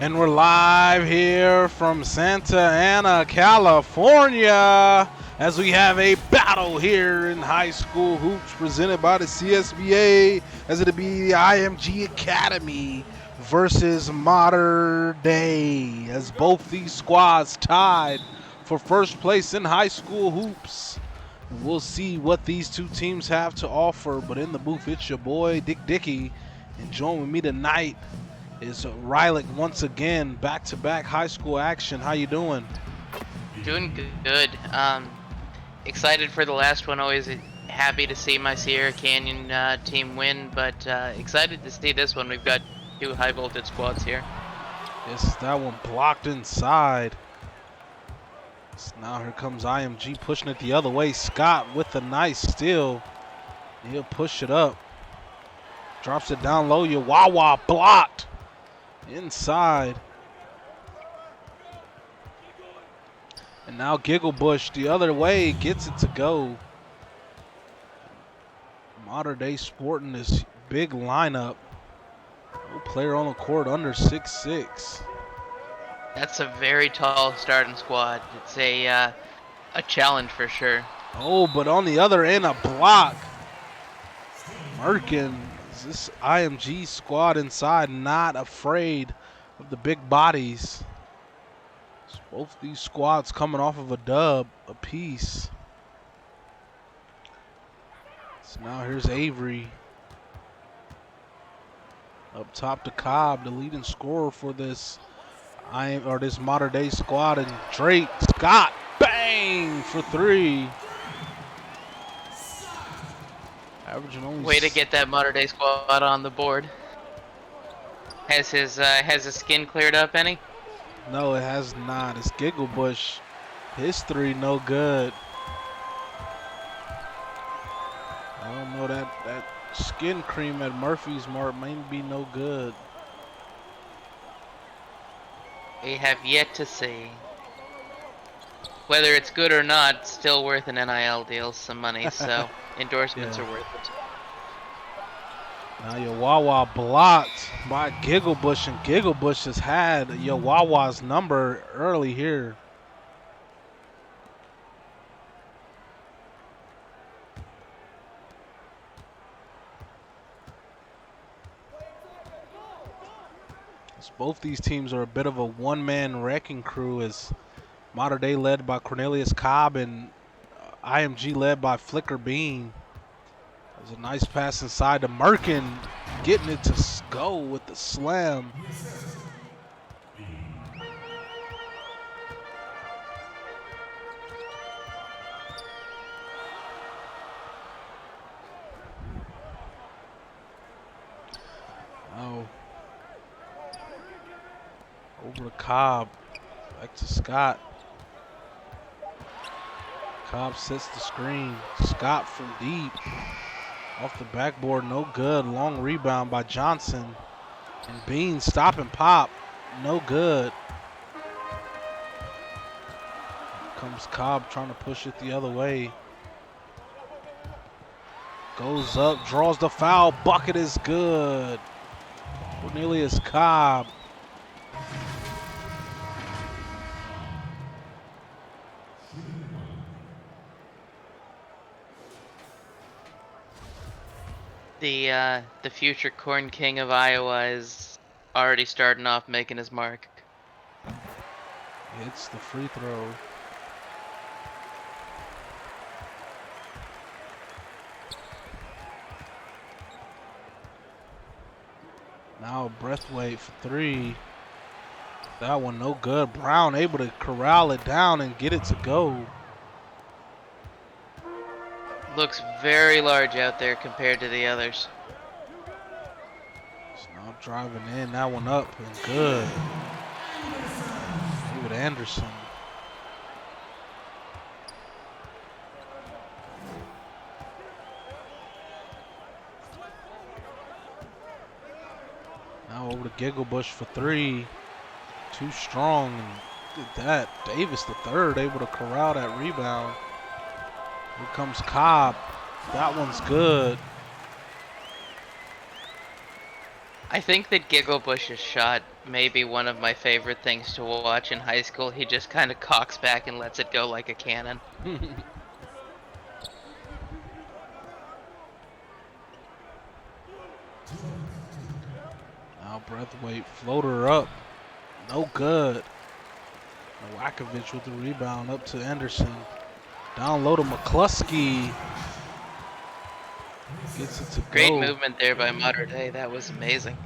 And we're live here from Santa Ana, California, as we have a battle here in high school hoops presented by the CSBA, as it'll be the IMG Academy versus Modern Day, as both these squads tied for first place in high school hoops. We'll see what these two teams have to offer, but in the booth, it's your boy, Dick Dickey, and join with me tonight is Rylick once again, back-to-back high school action. How you doing? Doing good. Excited for the last one. Always happy to see my Sierra Canyon team win, but excited to see this one. We've got two high-voltage squads here. Yes, that one blocked inside. So now here comes IMG pushing it the other way. Scott with a nice steal. He'll push it up. Drops it down low. Wawa blocked. Inside. And now Gigglebush the other way gets it to go. Modern Day sporting this big lineup. No player on the court under 6'6". That's a very tall starting squad. It's a challenge for sure. Oh, but on the other end, a block. Merkin. This IMG squad inside not afraid of the big bodies. So both these squads coming off of a dub apiece. So now here's Avery. Up top to Cobb, the leading scorer for this this Modern Day squad, and Drake Scott, bang for three. Averaging only. Way to get that Mater Day squad on the board. Has his skin cleared up any? No, it has not. It's Gigglebush. His three no good. I don't know, that skin cream at Murphy's Mart may be no good. We have yet to see. Whether it's good or not, it's still worth an NIL deal, some money, so endorsements Yeah. are worth it. Now your Wawa blocked by Gigglebush, and Gigglebush has had your Wawa's number early here. So both these teams are a bit of a one-man wrecking crew, as Mater Dei led by Cornelius Cobb and IMG led by Flicker Bean. There's a nice pass inside to Merkin, getting it to go with the slam. Oh. Over to Cobb. Back to Scott. Cobb sets the screen. Scott from deep. Off the backboard, no good. Long rebound by Johnson. And Bean stop and pop. No good. Comes Cobb trying to push it the other way. Goes up, draws the foul. Bucket is good. Cornelius Cobb. The future Corn King of Iowa is already starting off making his mark. Hits the free throw. Now Breathwaite for three. That one no good. Brown able to corral it down and get it to go. Looks very large out there compared to the others. So now driving in, that one up and good. David Anderson. Now over to Gigglebush for three. Too strong, and did that. Davis the third able to corral that rebound. Here comes Cobb. That one's good. I think that Gigglebush's shot may be one of my favorite things to watch in high school. He just kind of cocks back and lets it go like a cannon. Now Breathwaite floater up. No good. Novakovic with the rebound up to Anderson. Down low to McCluskey. Gets it to Great go. movement there by Mater Dei. That was amazing.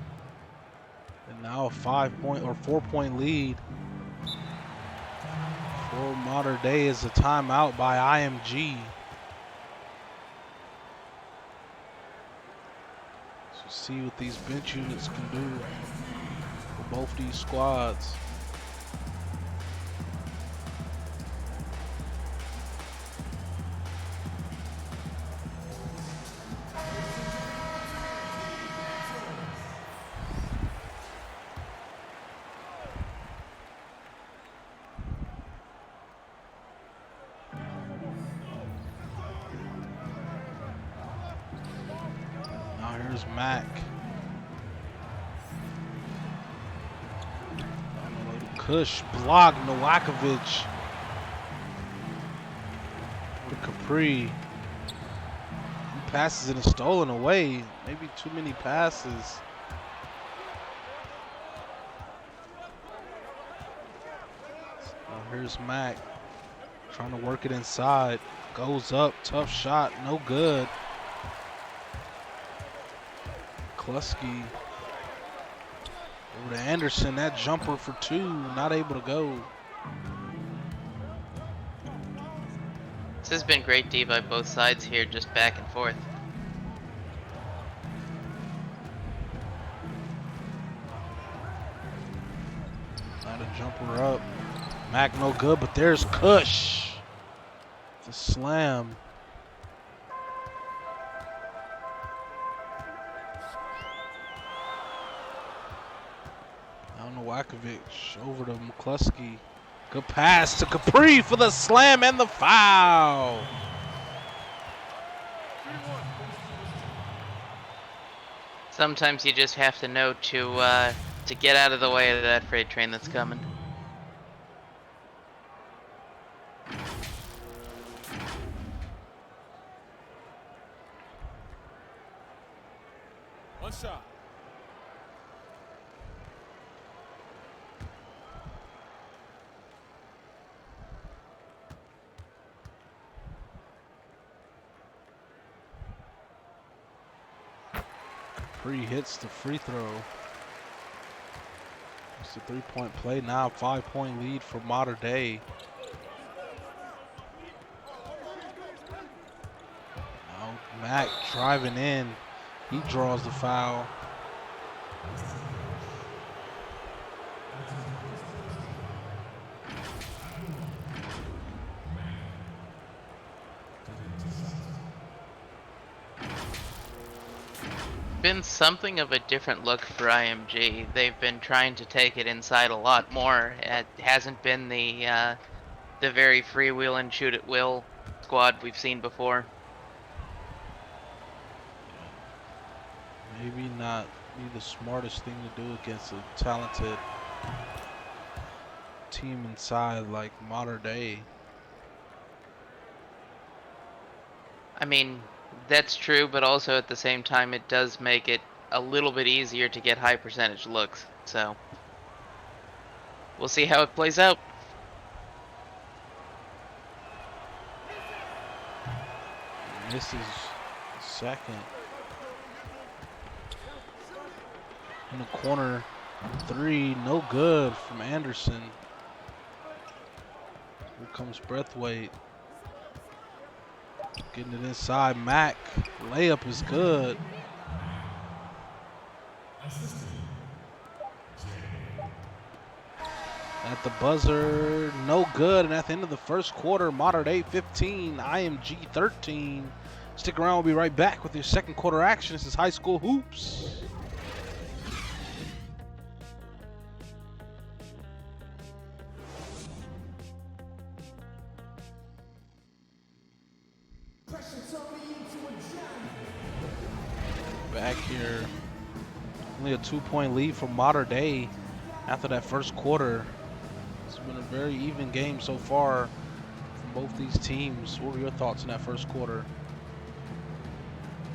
And now a 5-point or 4-point lead for Mater Dei is a timeout by IMG. So see what these bench units can do for both these squads. Now here's Mack. Kush blocked Novakovic. To Capri. He passes it and stolen away. Maybe too many passes. So here's Mack. Trying to work it inside. Goes up. Tough shot. No good. Klusky. Over to Anderson. That jumper for two. Not able to go. This has been great D by both sides here, just back and forth. Jumper up. Mac no good, but there's Kush. The slam. Novakovic over to McCluskey. Good pass to Capri for the slam and the foul. Sometimes you just have to know to get out of the way of that freight train that's coming. One shot. Capri hits the free throw. It's a three-point play. Now 5-point lead for Mater Dei. Now Mac driving in. He draws the foul. Been something of a different look for IMG. They've been trying to take it inside a lot more. It hasn't been the very freewheeling shoot at will squad we've seen before. Maybe not be the smartest thing to do against a talented team inside like Mater Dei. I mean, that's true, but also at the same time, it does make it a little bit easier to get high percentage looks. So we'll see how it plays out. This is second. In the corner, three, no good from Anderson. Here comes Breathwaite. Getting it inside, Mac. Layup is good. At the buzzer, no good. And at the end of the first quarter, Mater Dei 15, IMG 13. Stick around, we'll be right back with your second quarter action. This is High School Hoops. Back here. Only a 2-point lead for Mater Dei after that first quarter. It's been a very even game so far from both these teams. What were your thoughts in that first quarter?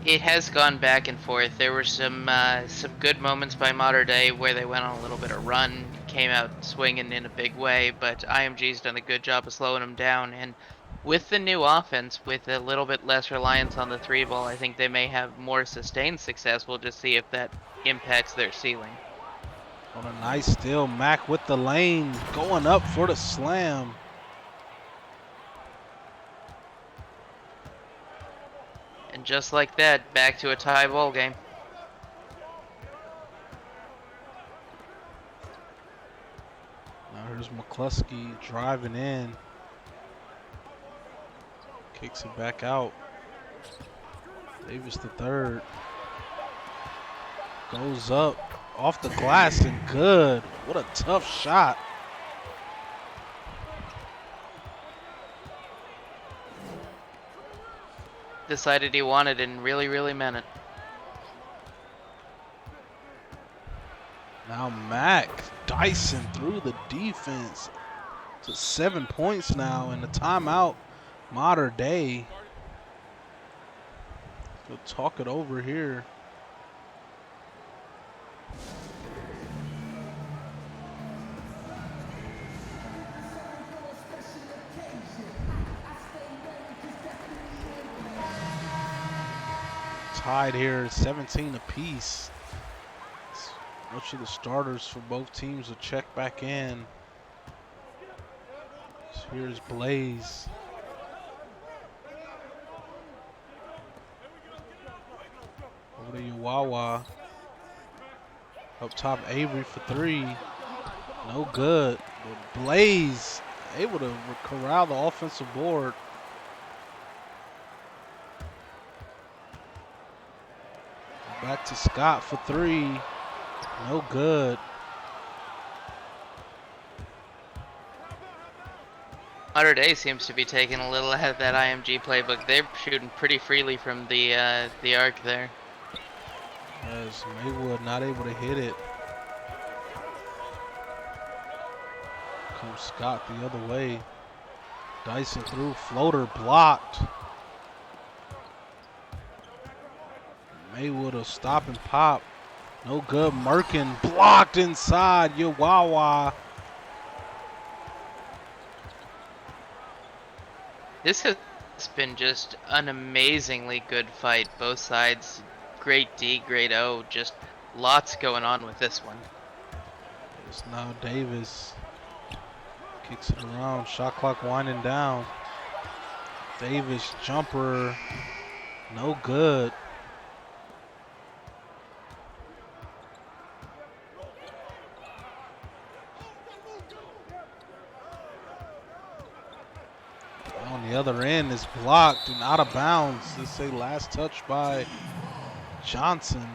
It has gone back and forth. There were some good moments by Mater Dei where they went on a little bit of run, came out swinging in a big way, but IMG's done a good job of slowing them down. And with the new offense, with a little bit less reliance on the three ball, I think they may have more sustained success. We'll just see if that impacts their ceiling. On a nice steal, Mac with the lane, going up for the slam. And just like that, back to a tie ball game. Now here's McCluskey driving in. Kicks it back out. Davis the third. Goes up off the glass and good. What a tough shot. Decided he wanted it and really, really meant it. Now Mac Dyson through the defense to 7 points now, and the timeout. Mater Dei. We'll talk it over here. Tied here, 17 apiece. Much of the starters for both teams will check back in. So here's Blaze. Over to Uwawa. Up top, Avery for three. No good. But Blaze able to corral the offensive board. Back to Scott for three. No good. Mater Day seems to be taking a little out of that IMG playbook. They're shooting pretty freely from the arc there. As Maywood not able to hit it. Comes Scott the other way. Dyson through, floater blocked. Maywood will stop and pop. No good. Merkin blocked inside. Yawawa. This has been just an amazingly good fight. Both sides, great D, great O. Just lots going on with this one. It's now Davis. Kicks it around. Shot clock winding down. Davis jumper. No good. On the other end is blocked and out of bounds. Let's say last touch by Johnson.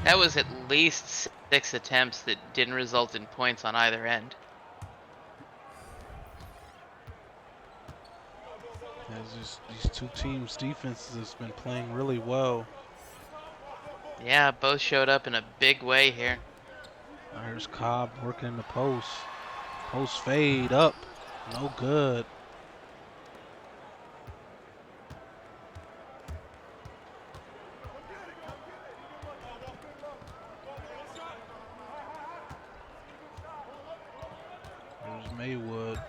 That was at least 6 attempts that didn't result in points on either end. These two teams' defenses has been playing really well. Yeah, both showed up in a big way here. Here's Cobb working in the post. Post fade up. No good. There's Maywood.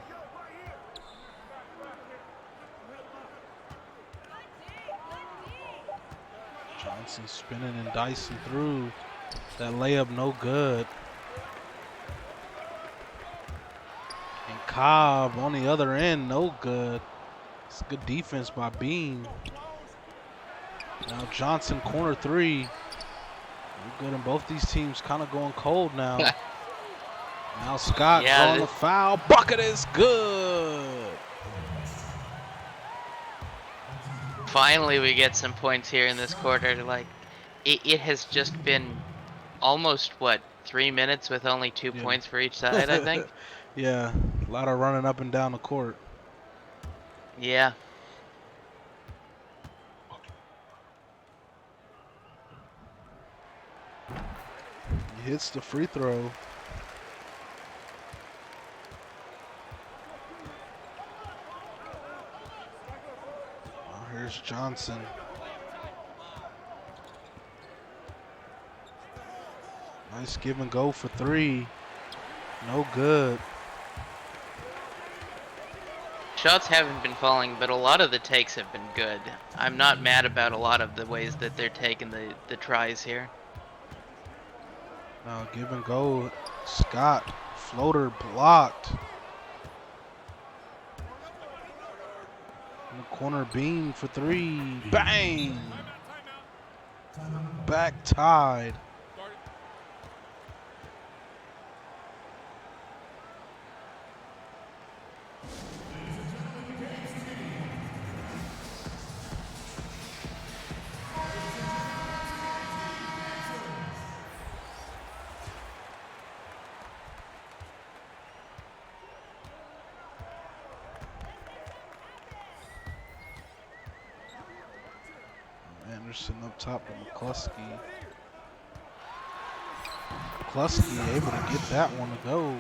Johnson spinning and dicing through. That layup no good. And Cobb on the other end, no good. It's good defense by Bean. Now Johnson corner three. No good, and both these teams kind of going cold now. Now Scott drawing a foul. Bucket is good. Finally, we get some points here in this quarter. Like, it has just been almost, what, 3 minutes with only 2 points for each side, I think? Yeah, a lot of running up and down the court. Yeah. He hits the free throw. Here's Johnson. Nice give and go for three. No good. Shots haven't been falling, but a lot of the takes have been good. I'm not mad about a lot of the ways that they're taking the tries here. Now give and go. Scott, floater blocked. In the corner, Bean for three. Bang! Back tied. Anderson up top to McCluskey. McCluskey able to get that one to go.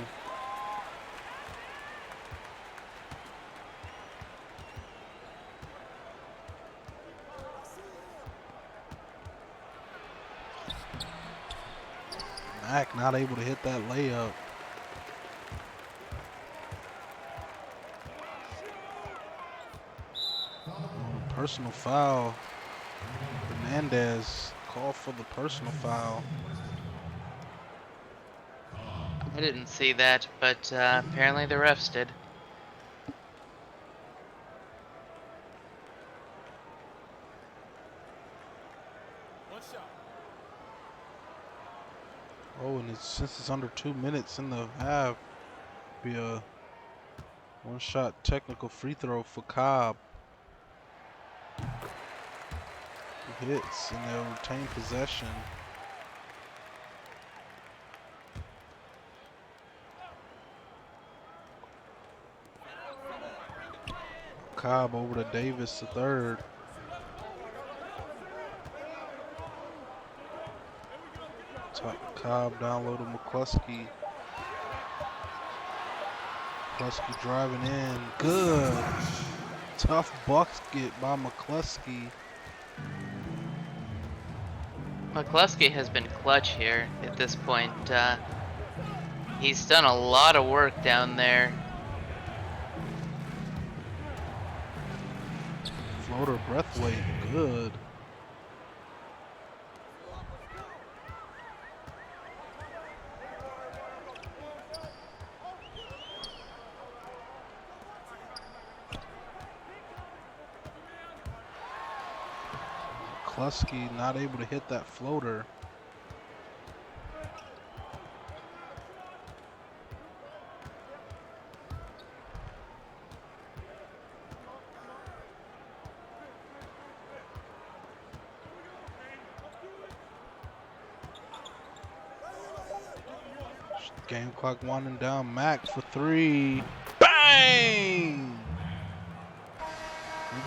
Mack not able to hit that layup. Personal foul. Hernandez called for the personal foul. I didn't see that, but apparently the refs did. Oh, and since it's under 2 minutes in the half, be a one-shot technical free throw for Cobb. He hits, and they'll retain possession. Cobb over to Davis, the third. Cobb down low to McCluskey. McCluskey driving in. Good. Tough bucket by McCluskey. McCluskey has been clutch here at this point. He's done a lot of work down there. Floater breath weight. Good. McCluskey not able to hit that floater. Game clock winding down. Mack for three. Bang!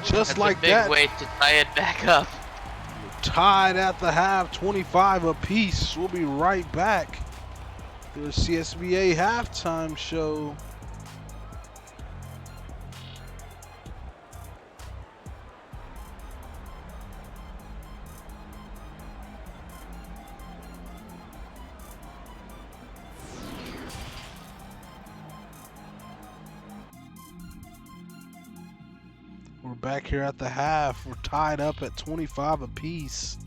Just That's like a big that. way to tie it back up. Tied at the half, 25 apiece. We'll be right back. The CSBA halftime show. We're back here at the half. We're tied up at 25 apiece.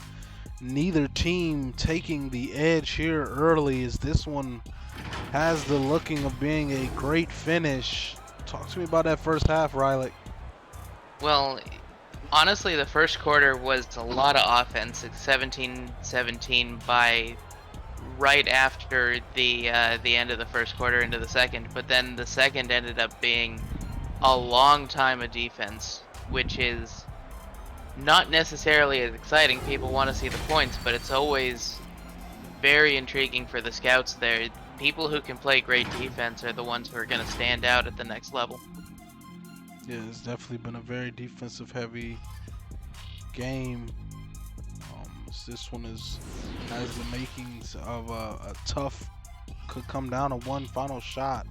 Neither team taking the edge here early, as this one has the looking of being a great finish. Talk to me about that first half, Riley. Well, honestly, the first quarter was a lot of offense. It's 17-17 by right after the end of the first quarter into the second. But then the second ended up being a long time of defense, which is not necessarily as exciting. People want to see the points, but it's always very intriguing for the scouts there. People who can play great defense are the ones who are going to stand out at the next level. Yeah, it's definitely been a very defensive heavy game. This one has the makings of a tough, could come down to one final shot.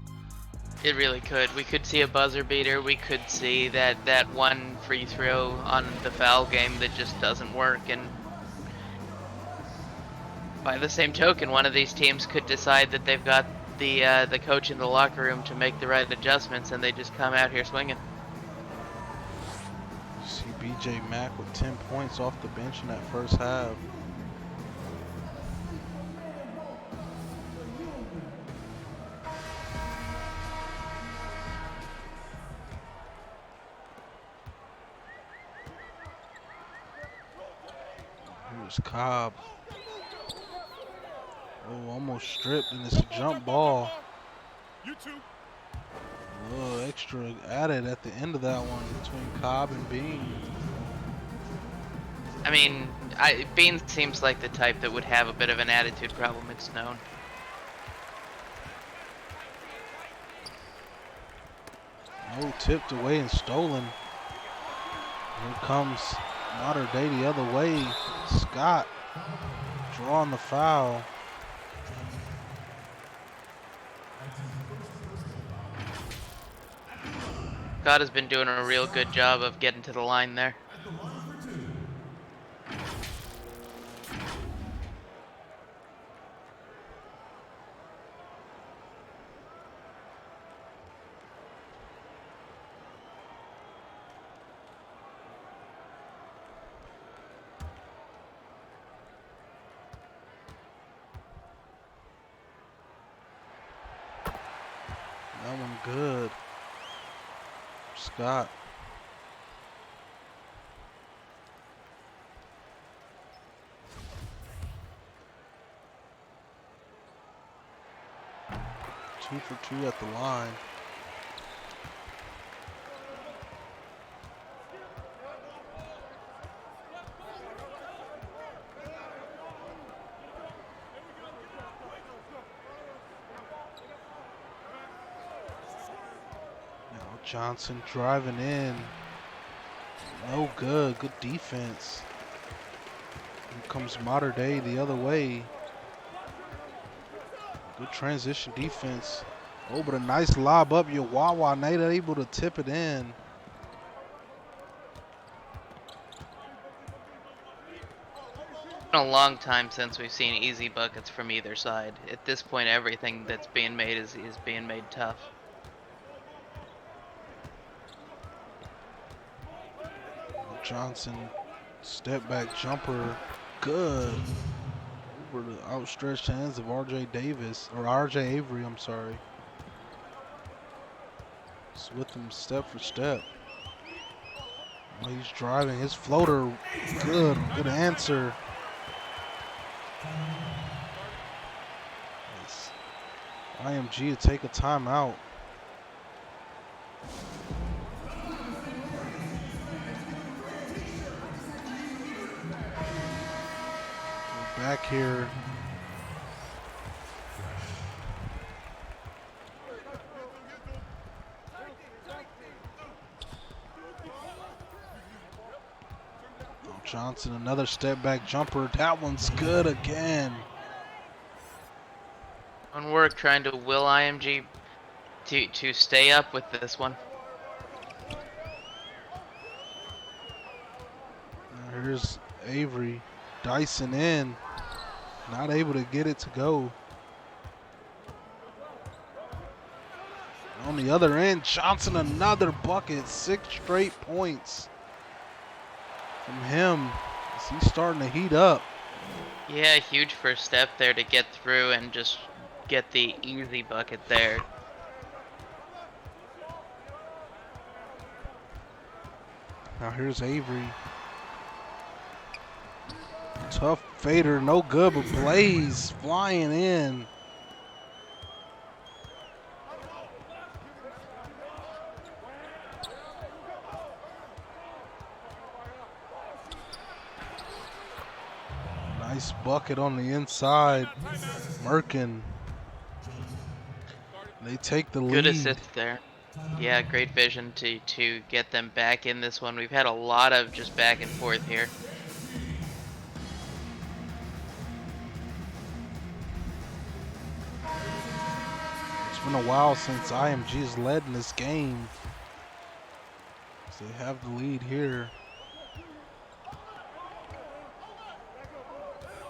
It really could. We could see a buzzer beater. We could see that one free throw on the foul game that just doesn't work. And by the same token, one of these teams could decide that they've got the coach in the locker room to make the right adjustments, and they just come out here swinging. You see BJ Mack with 10 points off the bench in that first half. Here's Cobb. Oh, almost stripped, and it's a jump ball. A little extra added at the end of that one between Cobb and Bean. I mean, Bean seems like the type that would have a bit of an attitude problem. It's known. Oh, tipped away and stolen. Here comes Mater Dei the other way. Scott drawing the foul. Scott has been doing a real good job of getting to the line there. That one good. Scott. 2 for 2 at the line. Now Johnson driving in. No good. Good defense. Here comes Mater Dei the other way. Good transition defense. Oh, but a nice lob up. Your Wawa not able to tip it in. It's been a long time since we've seen easy buckets from either side. At this point, everything that's being made is being made tough. Johnson, step back jumper, good. Over the outstretched hands of RJ Davis, or RJ Avery, I'm sorry. Just with him step for step. Oh, he's driving his floater, good answer. Yes. IMG to take a timeout. Back here. Oh, Johnson, another step back jumper. That one's good again. On work trying to will IMG to stay up with this one. Now here's Avery. Dyson in. Not able to get it to go. On the other end, Johnson another bucket. 6 straight points from him as he's starting to heat up. Yeah, huge first step there to get through and just get the easy bucket there. Now here's Avery. Tough fader, no good, but Blaze flying in. Nice bucket on the inside. Merkin. They take the lead. Good assist there. Yeah, great vision to get them back in this one. We've had a lot of just back and forth here. It's been a while since IMG has led in this game. So they have the lead here.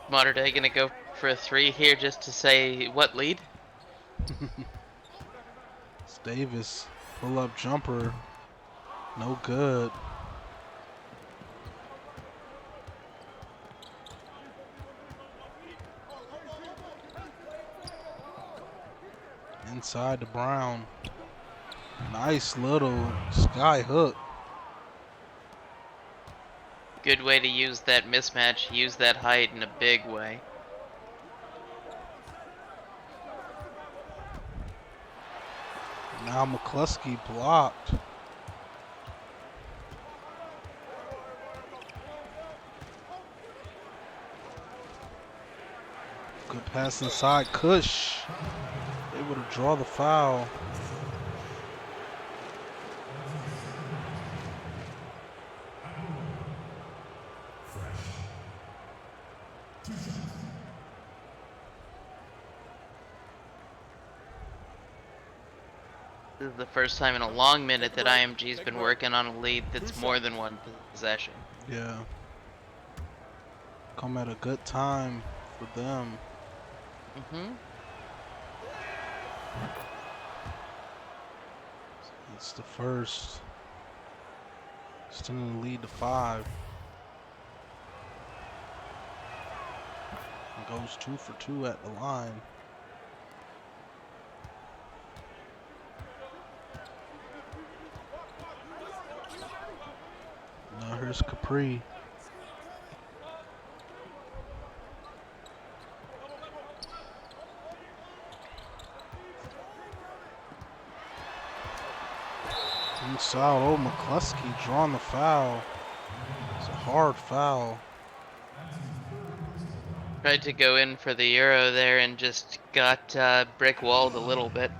Mater Dei gonna go for a 3 here just to say what lead? It's Davis, pull up jumper, no good. Inside to Brown. Nice little sky hook. Good way to use that mismatch, use that height in a big way. Now McCluskey blocked. Good pass inside. Kush able to draw the foul. This is the first time in a long minute that IMG's been working on a lead that's more than one possession. Yeah. Come at a good time for them. It's the first. Still in the lead to 5. And goes 2 for 2 at the line. Now here's Capri. Inside, old McCluskey drawing the foul. It's a hard foul. Tried to go in for the Euro there and just got brick walled a little bit.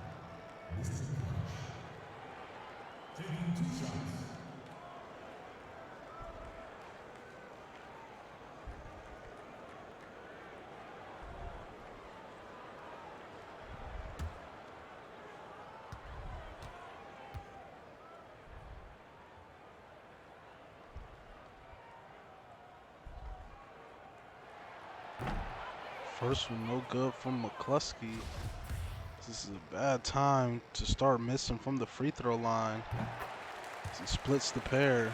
First one no good from McCluskey. This is a bad time to start missing from the free throw line. He splits the pair.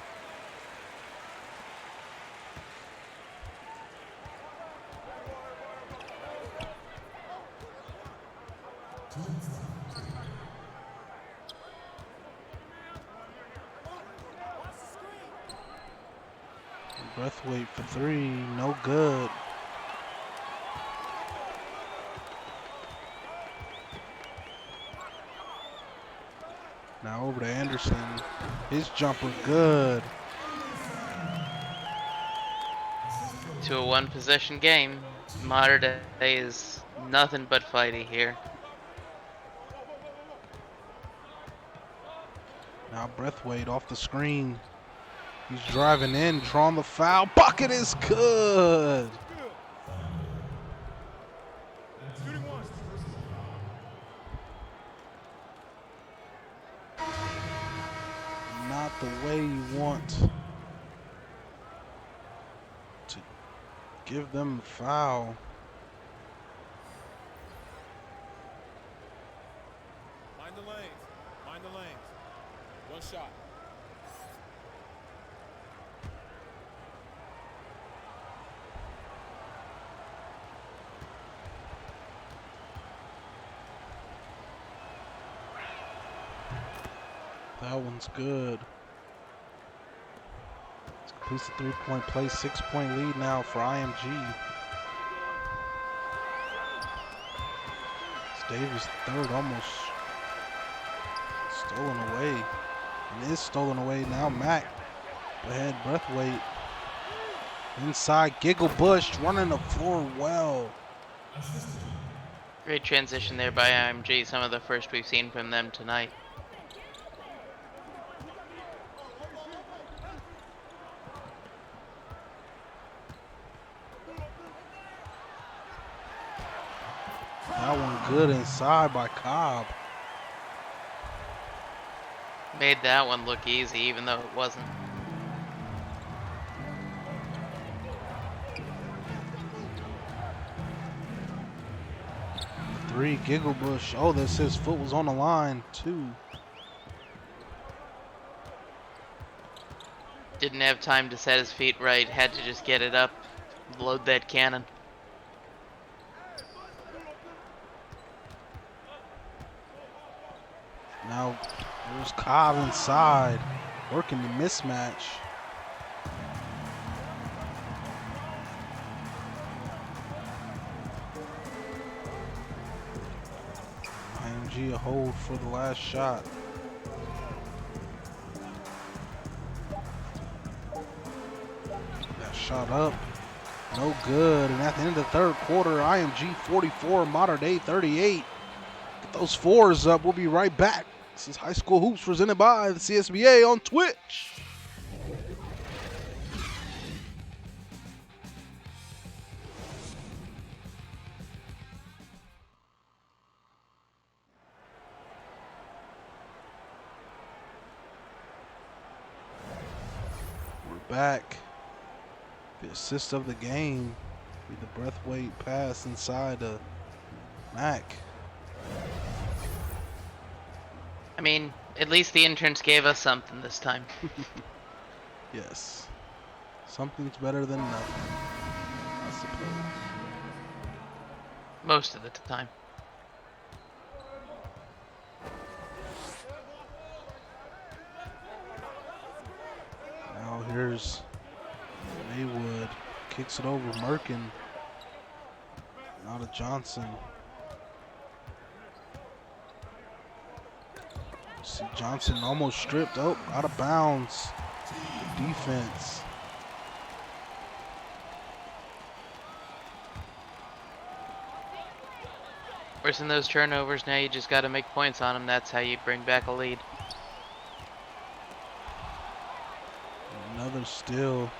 Breathwaite for three, no good. Now over to Anderson. His jumper good. To a one-possession game. Modern day is nothing but fighty here. Now Breathwaite off the screen. He's driving in, drawing the foul. Bucket is good. Not the way you want to give them the foul. Mind the lanes. Mind the lanes. One shot. That one's good. This completes the three-point play, 6-point lead now for IMG. It's Davis third, almost stolen away. And is stolen away now. Mack ahead, Breathwaite. Inside, Giggle Bush running the floor well. Great transition there by IMG. Some of the first we've seen from them tonight. That one good inside by Cobb. Made that one look easy, even though it wasn't. Three, Giggle Bush. Oh, this his foot was on the line, too. Didn't have time to set his feet right. Had to just get it up, load that cannon. Now, there's Cobb inside, working the mismatch. IMG a hold for the last shot. That shot up, no good. And at the end of the third quarter, IMG 44, Modern Day 38. Get those fours up. We'll be right back. This is High School Hoops presented by the CSBA on Twitch. We're back. The assist of the game. Be the Breathwaite pass inside to Mack. I mean, at least the interns gave us something this time. Yes. Something's better than nothing, I suppose. Most of the time. Now here's Maywood. Kicks it over Merkin. Now to Johnson. See Johnson almost stripped. Oh, out of bounds. Defense. Forcing those turnovers, now you just got to make points on them. That's how you bring back a lead. Another steal.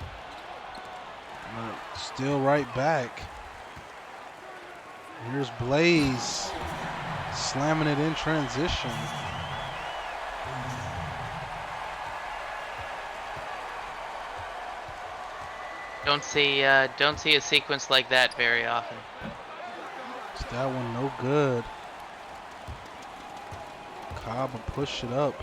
Still right back. Here's Blaze slamming it in transition. Don't see a sequence like that very often. It's that one no good. Cobb will push it up.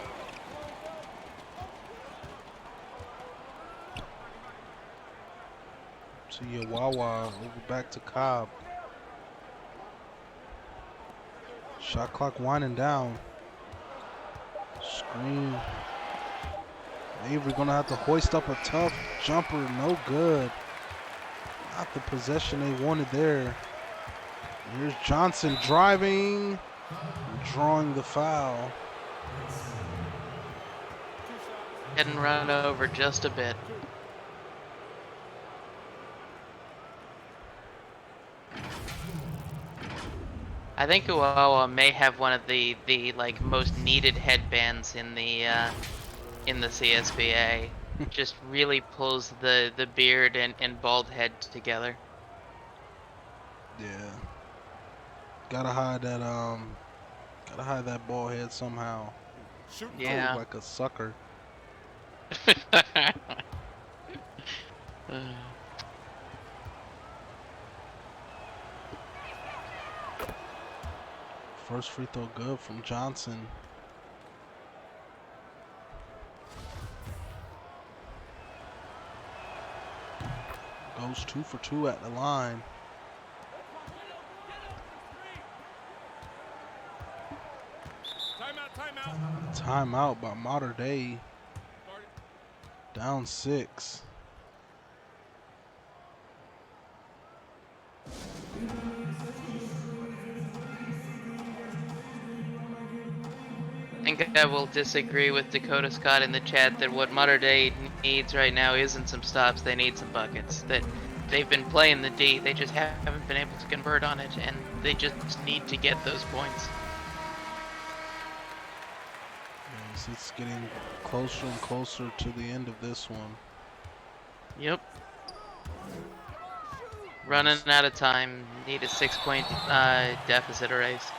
To your Wawa, over back to Cobb. Shot clock winding down. Screen. Avery gonna have to hoist up a tough jumper, no good. Not the possession they wanted there. Here's Johnson driving, drawing the foul. Getting run over just a bit. I think Uwawa may have one of the like most needed headbands in the CSBA. Just really pulls the beard and bald head together. Yeah. Gotta hide that ball head somehow. Yeah. Like a sucker. First free throw good from Johnson. Goes 2 for 2 at the line. Timeout by Mater Dei. Down 6. I think I will disagree with Dakota Scott in the chat that what Mater Dei needs right now isn't some stops, they need some buckets. That they've been playing the D, they just haven't been able to convert on it, and they just need to get those points. Yes, it's getting closer and closer to the end of this one. Yep. Running out of time, need a 6-point deficit erased.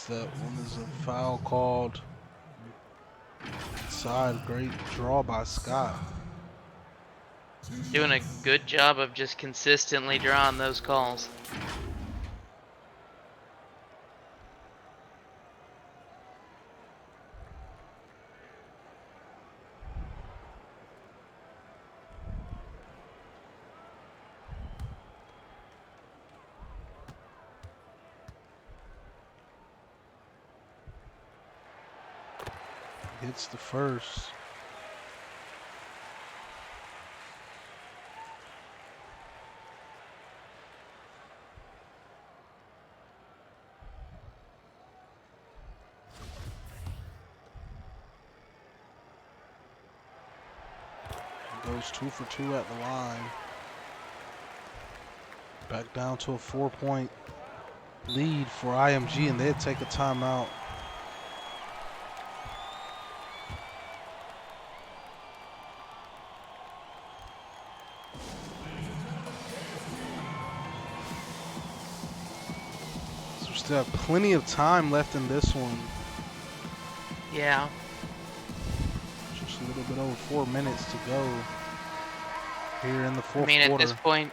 That one is a foul called inside. Great draw by Scott. Doing a good job of just consistently drawing those calls. Hits the first. Goes 2 for 2 at the line. Back down to a 4-point lead for IMG, and they'd take a timeout. Still have plenty of time left in this one. Yeah. Just a little bit over 4 minutes to go here in the fourth quarter. I mean, at this point,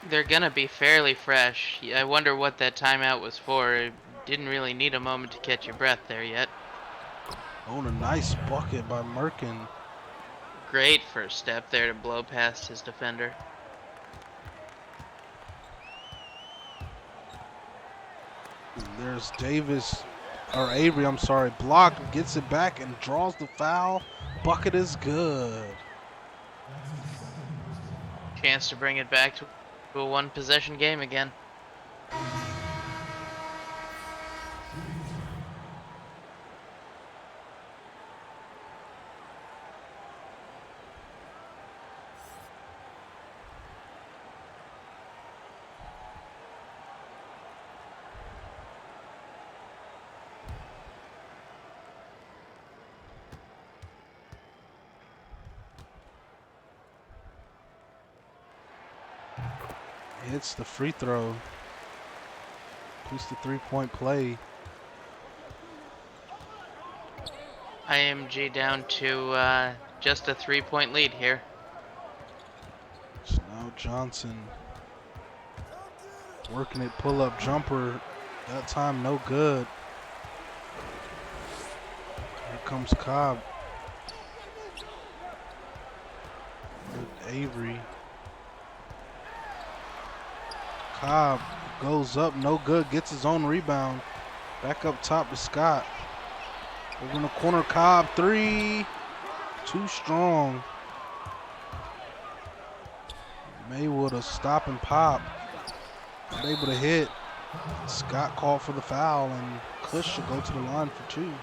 they're gonna be fairly fresh. I wonder what that timeout was for. It didn't really need a moment to catch your breath there yet. Oh, and a nice bucket by Merkin. Great first step there to blow past his defender. There's Avery, I'm sorry, blocked, gets it back and draws the foul. Bucket is good. Chance to bring it back to a one-possession game again. Hits the free throw. Keeps the three-point play. IMG down to just a 3-point lead here. So now Johnson working it, pull-up jumper. That time no good. Here comes Cobb. With Avery. Cobb goes up, no good, gets his own rebound. Back up top to Scott. Over in the corner, Cobb, three. Too strong. Maywood a stop and pop. Not able to hit. Scott called for the foul, and Kush should go to the line for two.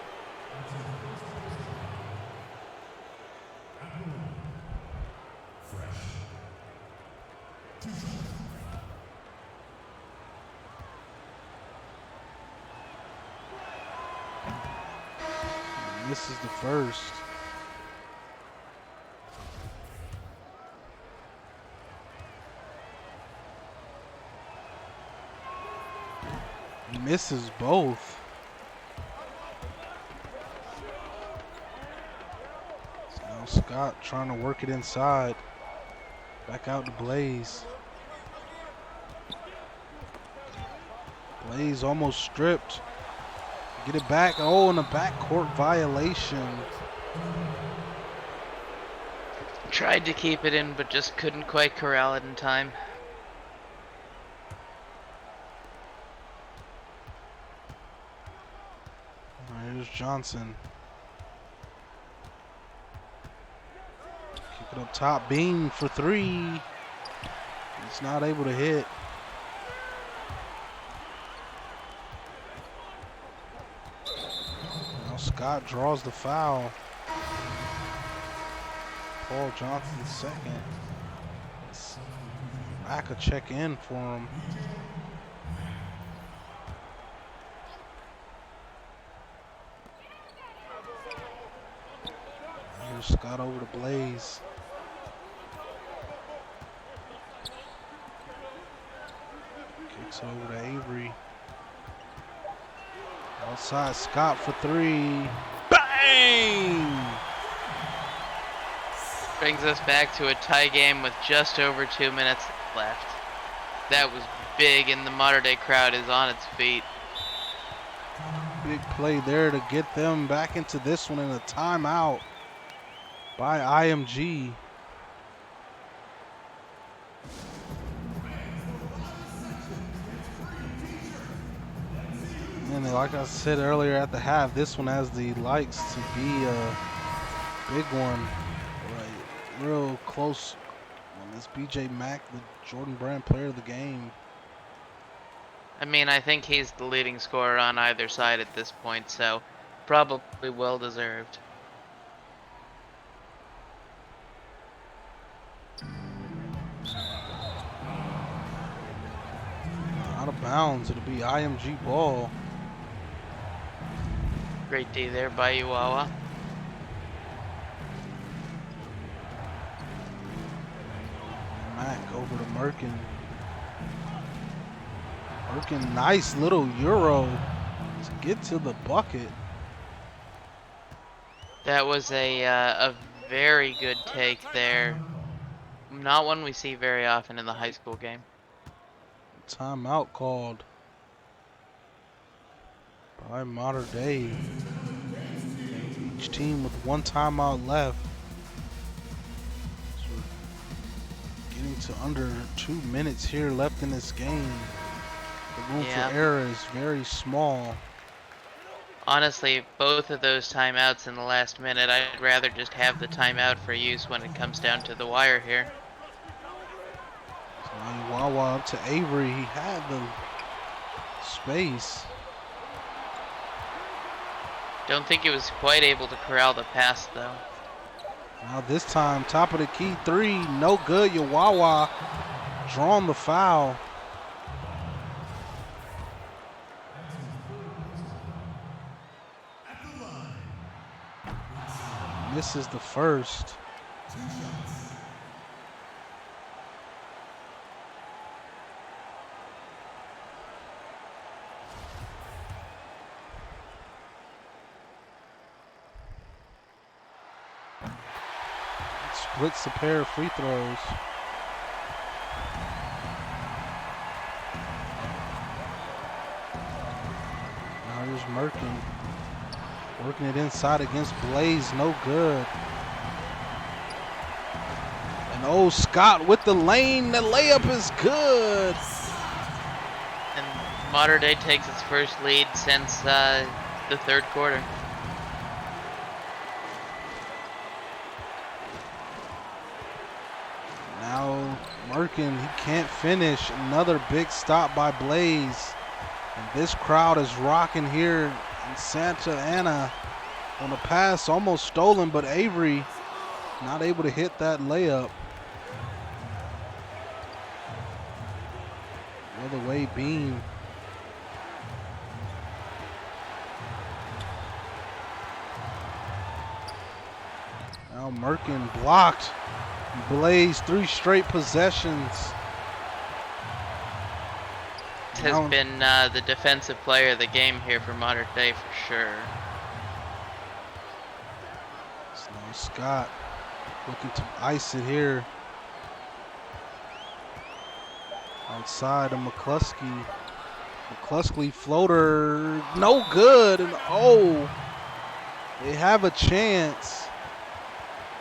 And this is the first. He misses both. So now Scott trying to work it inside. Back out to Blaze. Blaze almost stripped. Get it back. Oh, and a backcourt violation. Tried to keep it in, but just couldn't quite corral it in time. Here's Johnson. Kick it up top. Bean for three. He's not able to hit. Now Scott draws the foul. Paul Johnson second. Back a check in for him. Here's Scott over to Blaze. Kicks over to Avery. Outside Scott for three. Bang! Brings us back to a tie game with just over 2 minutes left. That was big, and the Mater Dei crowd is on its feet. Big play there to get them back into this one in a timeout by IMG. And like I said earlier at the half, this one has the likes to be a big one. Like, real close on this BJ Mack, the Jordan Brand player of the game. I mean, I think he's the leading scorer on either side at this point, so probably well deserved. Out of bounds, it'll be IMG ball. Great D there by Uwawa. Mack over to Merkin. Merkin, nice little Euro to get to the bucket. That was a very good take there. Not one we see very often in the high school game. Timeout called by Mater Dei. Each team with one timeout left. So we're getting to under 2 minutes here left in this game. The room for error is very small. Honestly, both of those timeouts in the last minute, I'd rather just have the timeout for use when it comes down to the wire here. So Wawa up to Avery. He had the space. Don't think he was quite able to corral the pass though. Now this time, top of the key three, no good. Yawawa drawn the foul. Misses the first. splits a pair of free throws. Now here's Merkin. Working it inside against Blaze, no good. And oh, Scott with the lane, the layup is good. And Modern Day takes its first lead since the third quarter. Now Merkin, he can't finish. Another big stop by Blaze. And this crowd is rocking here in Santa Ana. On a pass, almost stolen, but Avery not able to hit that layup. The other way, Beam. Now Merkin blocked. Blaze 3 straight possessions. Has been the defensive player of the game here for Modern Day for sure. So now Scott looking to ice it here. Outside of McCluskey. McCluskey floater, no good. And oh, they have a chance.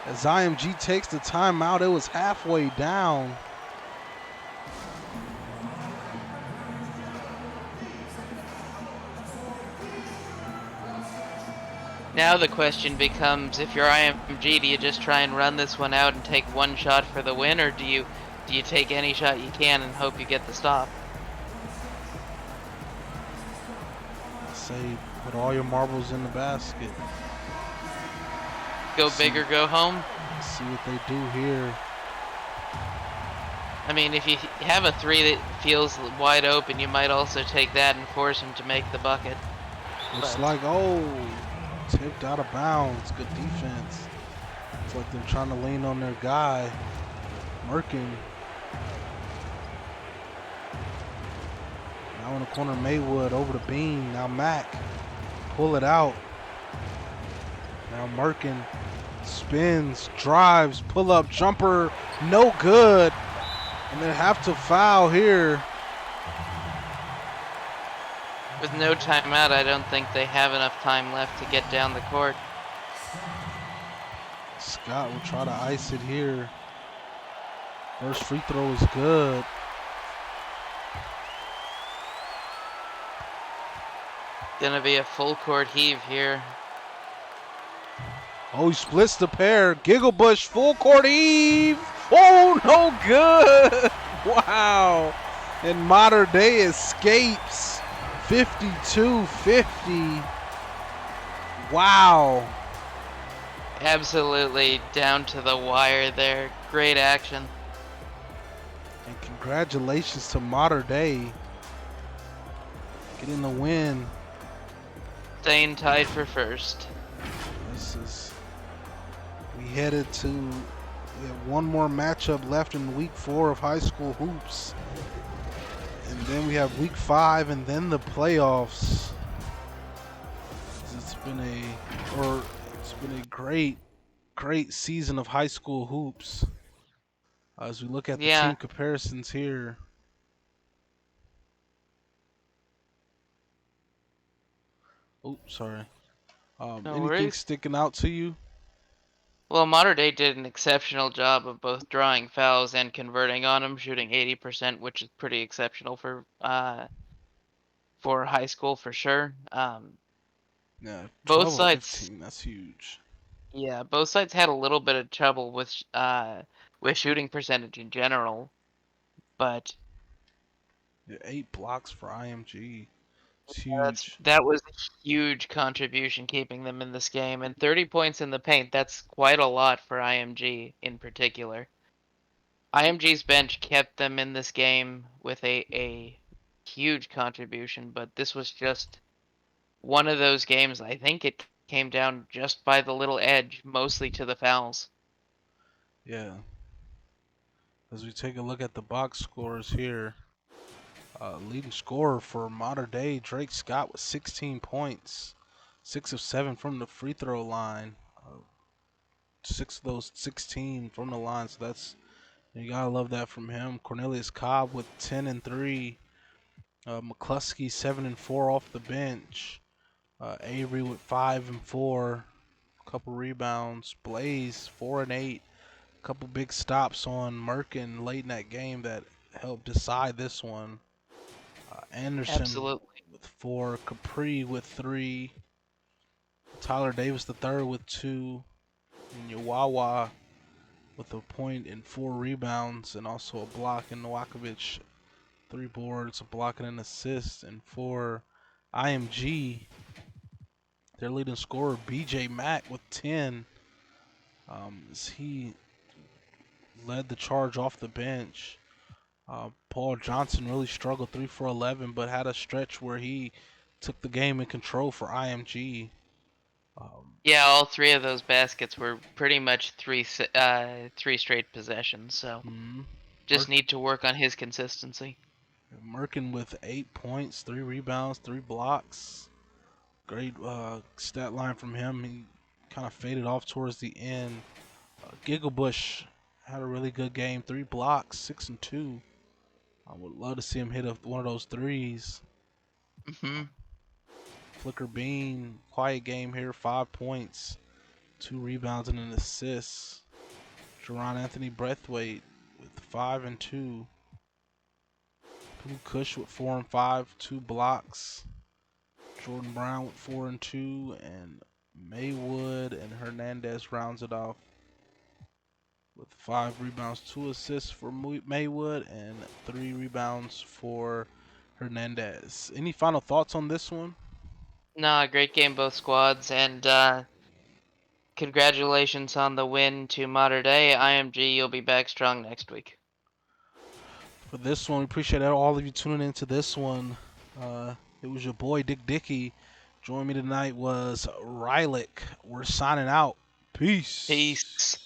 As IMG takes the timeout, it was halfway down. Now the question becomes, if you're IMG, do you just try and run this one out and take one shot for the win, or do you take any shot you can and hope you get the stop? I say put all your marbles in the basket. Go big or go home? See what they do here. I mean, if you have a three that feels wide open, you might also take that and force him to make the bucket. Looks like, oh, tipped out of bounds. Good defense. It's like they're trying to lean on their guy, Merkin. Now in the corner, Maywood over the Beam. Now Mack, pull it out. Now Merkin spins, drives, pull up jumper, no good. And they have to foul here. With no timeout, I don't think they have enough time left to get down the court. Scott will try to ice it here. First free throw is good. Gonna be a full court heave here. Oh, he splits the pair. Gigglebush, full court heave. Oh, no good. Wow. And Modern Day escapes 52-50. Wow. Absolutely down to the wire there. Great action. And congratulations to Modern Day. Getting the win. Staying tied for first. This is, we headed to, we have one more matchup left in week 4 of high school hoops. And then we have week 5 and then the playoffs. It's been a great season of high school hoops. As we look at the team comparisons here. Oh, sorry. Anything worries. sticking out to you? Well, Modern Day did an exceptional job of both drawing fouls and converting on them, shooting 80%, which is pretty exceptional for high school for sure. Yeah, 12 Both of sides, 15, that's huge. yeah, both sides had a little bit of trouble with shooting percentage in general, but Yeah, 8 blocks for IMG. It's huge. that was a huge contribution keeping them in this game, and 30 points in the paint, that's quite a lot for IMG in particular. IMG's bench kept them in this game with a huge contribution, but this was just one of those games. I think it came down just by the little edge, mostly to the fouls. Yeah. As we take a look at the box scores here, leading scorer for Modern Day, Drake Scott with 16 points, 6 of 7 from the free throw line. 6 of those 16 from the line. So you gotta love that from him. Cornelius Cobb with 10 and 3. McCluskey 7 and 4 off the bench. Avery with 5 and 4. A couple rebounds. Blaze 4 and 8. A couple big stops on Merkin late in that game that helped decide this one. Anderson Absolutely. with 4. Capri with 3. Tyler Davis the third with 2. And Yawawa with a point and 4 rebounds and also a block. And Novakovic 3 boards, a block and an assist. And for IMG, their leading scorer BJ Mack with 10. As he led the charge off the bench. Paul Johnson really struggled 3 for 11, but had a stretch where he took the game in control for IMG. Yeah, all three of those baskets were pretty much three straight possessions. So mhm. just need to work on his consistency. Merkin with 8 points, 3 rebounds, 3 blocks. Great stat line from him. He kind of faded off towards the end. Gigabush had a really good game. 3 blocks, 6 and 2. I would love to see him hit one of those threes. Hmm. Flicker Bean, quiet game here. 5 points, 2 rebounds and an assist. Jerron Anthony Breathwaite with 5 and 2. Blue Kush with 4 and 5, 2 blocks. Jordan Brown with 4 and 2, and Maywood and Hernandez rounds it off with 5 rebounds, 2 assists for Maywood, and 3 rebounds for Hernandez. Any final thoughts on this one? No, great game, both squads, and congratulations on the win to Mater Dei. IMG, you'll be back strong next week. For this one, we appreciate all of you tuning into this one. It was your boy Dick Dickey. Joining me tonight was Rylick. We're signing out. Peace. Peace.